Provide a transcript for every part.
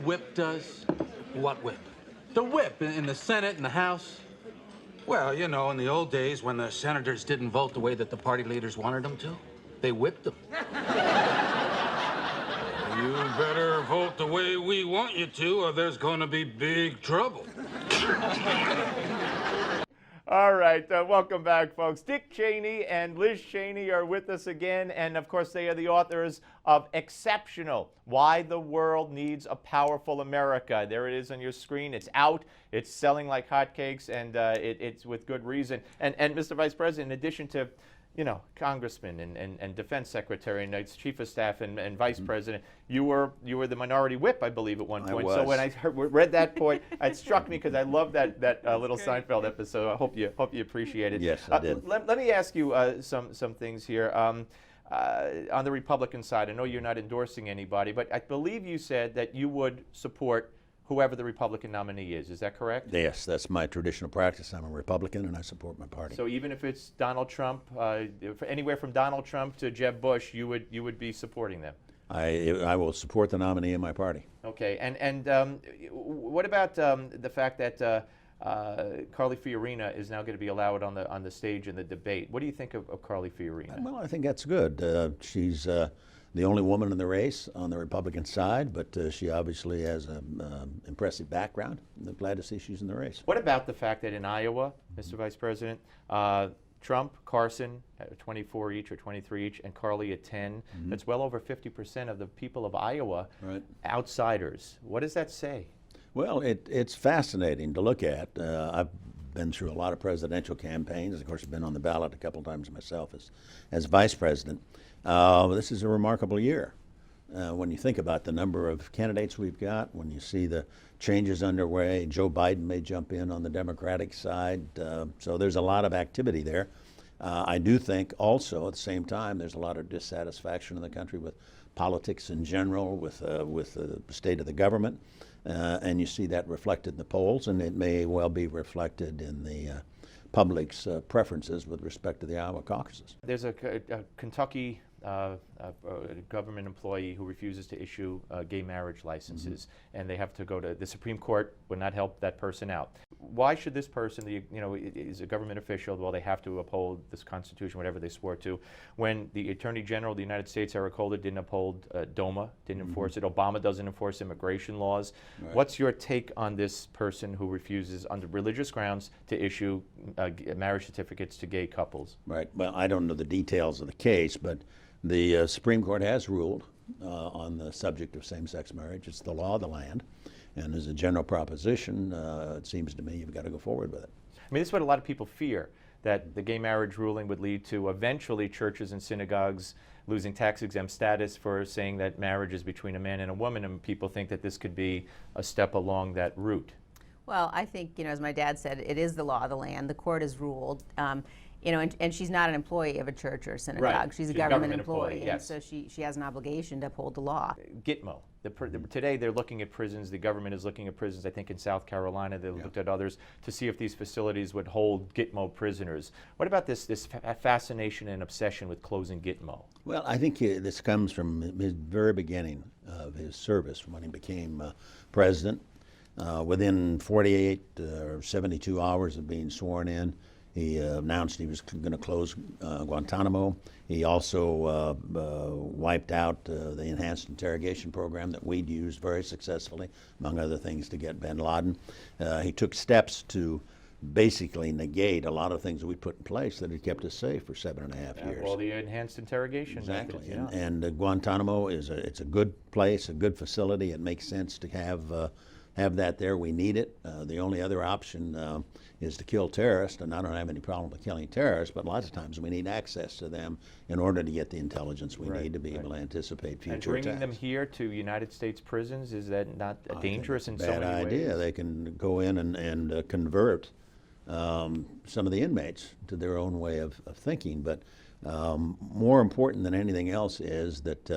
whip does? What whip? The whip in the Senate and the House. Well, you know, in the old days when the senators didn't vote the way that the party leaders wanted them to, they whipped them. You better vote the way we want you to, or there's going to be big trouble. All right, welcome back, folks. Dick Cheney and Liz Cheney are with us again, and of course they are the authors of Exceptional, Why the World Needs a Powerful America. There it is on your screen. It's out. It's selling like hotcakes, and it's with good reason. And Mr. Vice President, in addition to, you know, Congressman and Defense Secretary and Chief of Staff and Vice President, you were the Minority Whip, I believe, at one point. I was. So when I read that point, it struck me because I love that little Seinfeld episode. I hope you appreciate it. Yes, I did. Let me ask you some things here. On the Republican side, I know you're not endorsing anybody, but I believe you said that you would support whoever the Republican nominee is. Is that correct? Yes, that's my traditional practice. I'm a Republican and I support my party. So even if it's Donald Trump, anywhere from Donald Trump to Jeb Bush, you would be supporting them? I will support the nominee in my party. Okay, and what about the fact that Carly Fiorina is now going to be allowed on the stage in the debate? What do you think of Carly Fiorina? Well, I think that's good. She's the only woman in the race on the Republican side, but she obviously has an impressive background. I'm glad to see she's in the race. What about the fact that in Iowa, Mr. Vice President, Trump, Carson at 24 each or 23 each, and Carly at 10. That's well over 50% of the people of Iowa, outsiders. What does that say? Well, it's fascinating to look at. I've been through a lot of presidential campaigns. Of course, I've been on the ballot a couple of times myself as vice president. This is a remarkable year. When you think about the number of candidates we've got, when you see the changes underway, Joe Biden may jump in on the Democratic side. So there's a lot of activity there. I do think also at the same time there's a lot of dissatisfaction in the country with politics in general, with the state of the government. And you see that reflected in the polls, and it may well be reflected in the public's preferences with respect to the Iowa caucuses. There's a Kentucky government employee who refuses to issue gay marriage licenses, and they have to go to the Supreme Court. Would not help that person out. Why should this person, is a government official, well, they have to uphold this Constitution, whatever they swore to, when the Attorney General of the United States, Eric Holder, didn't uphold DOMA, didn't enforce it. Obama doesn't enforce immigration laws. What's your take on this person who refuses, under religious grounds, to issue marriage certificates to gay couples? Right. Well, I don't know the details of the case, but the Supreme Court has ruled on the subject of same-sex marriage. It's the law of the land. And as a general proposition, it seems to me you've got to go forward with it. I mean, this is what a lot of people fear, that the gay marriage ruling would lead to eventually churches and synagogues losing tax-exempt status for saying that marriage is between a man and a woman, and people think that this could be a step along that route. Well, I think, as my dad said, it is the law of the land. The court has ruled. And she's not an employee of a church or a synagogue. Right. She's a government employee, yes. And so she has an obligation to uphold the law. Gitmo. Today they're looking at prisons. The government is looking at prisons, I think in South Carolina. They looked at others to see if these facilities would hold Gitmo prisoners. What about this fascination and obsession with closing Gitmo? Well, I think this comes from his very beginning of his service, when he became president. Within 48 or 72 hours of being sworn in, he announced he was going to close Guantanamo. He also wiped out the enhanced interrogation program that we'd used very successfully, among other things, to get bin Laden. He took steps to basically negate a lot of things that we put in place that had kept us safe for 7.5 years. Well, the enhanced interrogation exactly. methods, And Guantanamo it's a good place, a good facility. It makes sense to have that there. We need it. The only other option is to kill terrorists, and I don't have any problem with killing terrorists, but lots of times we need access to them in order to get the intelligence we need to be able to anticipate future attacks. And bringing them attacks. here to United States prisons, is that not dangerous in so many ways? Bad idea. They can go in and convert some of the inmates to their own way of thinking, but more important than anything else is that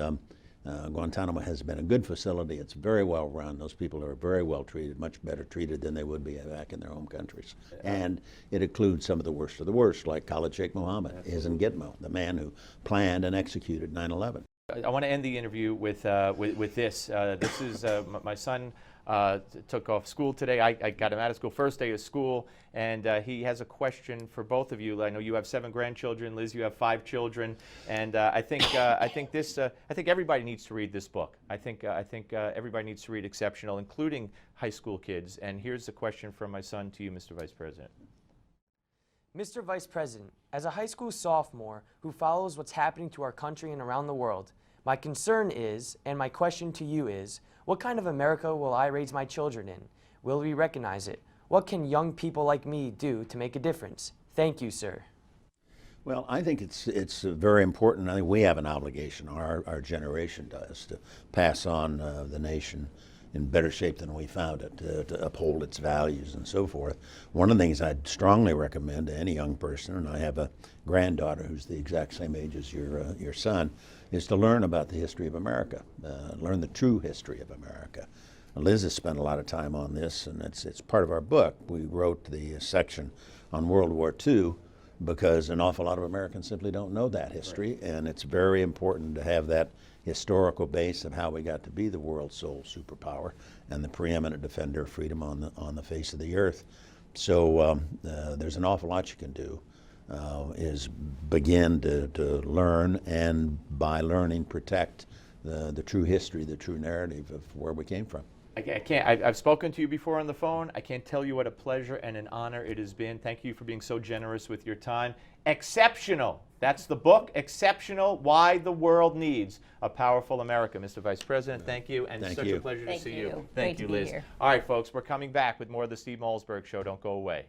Guantanamo has been a good facility. It's very well run. Those people are very well treated, much better treated than they would be back in their home countries. And it includes some of the worst of the worst, like Khalid Sheikh Mohammed is in Gitmo, the man who planned and executed 9/11. I want to end the interview with this. This is my son took off school today. I got him out of school, first day of school, and he has a question for both of you. I know you have 7 grandchildren, Liz. You have 5 children, and I think everybody needs to read this book. I think everybody needs to read Exceptional, including high school kids. And here's the question from my son to you, Mr. Vice President. Mr. Vice President, as a high school sophomore who follows what's happening to our country and around the world, my concern is, and my question to you is, what kind of America will I raise my children in? Will we recognize it? What can young people like me do to make a difference? Thank you, sir. Well, I think it's very important. I think we have an obligation, our generation does, to pass on the nation in better shape than we found it, to uphold its values and so forth. One of the things I'd strongly recommend to any young person, and I have a granddaughter who's the exact same age as your son, is to learn about the history of America, learn the true history of America. Liz has spent a lot of time on this, and it's part of our book. We wrote the section on World War II because an awful lot of Americans simply don't know that history, and it's very important to have that historical base of how we got to be the world's sole superpower and the preeminent defender of freedom on the face of the earth. So there's an awful lot you can do, is begin to learn, and by learning protect the true history, the true narrative of where we came from. I've spoken to you before on the phone. I can't tell you what a pleasure and an honor it has been. Thank you for being so generous with your time. Exceptional. That's the book, Exceptional, Why the World Needs a Powerful America. Mr. Vice President, thank you, and such a pleasure to see you. Thank you, Liz. All right, folks, we're coming back with more of the Steve Malzberg Show. Don't go away.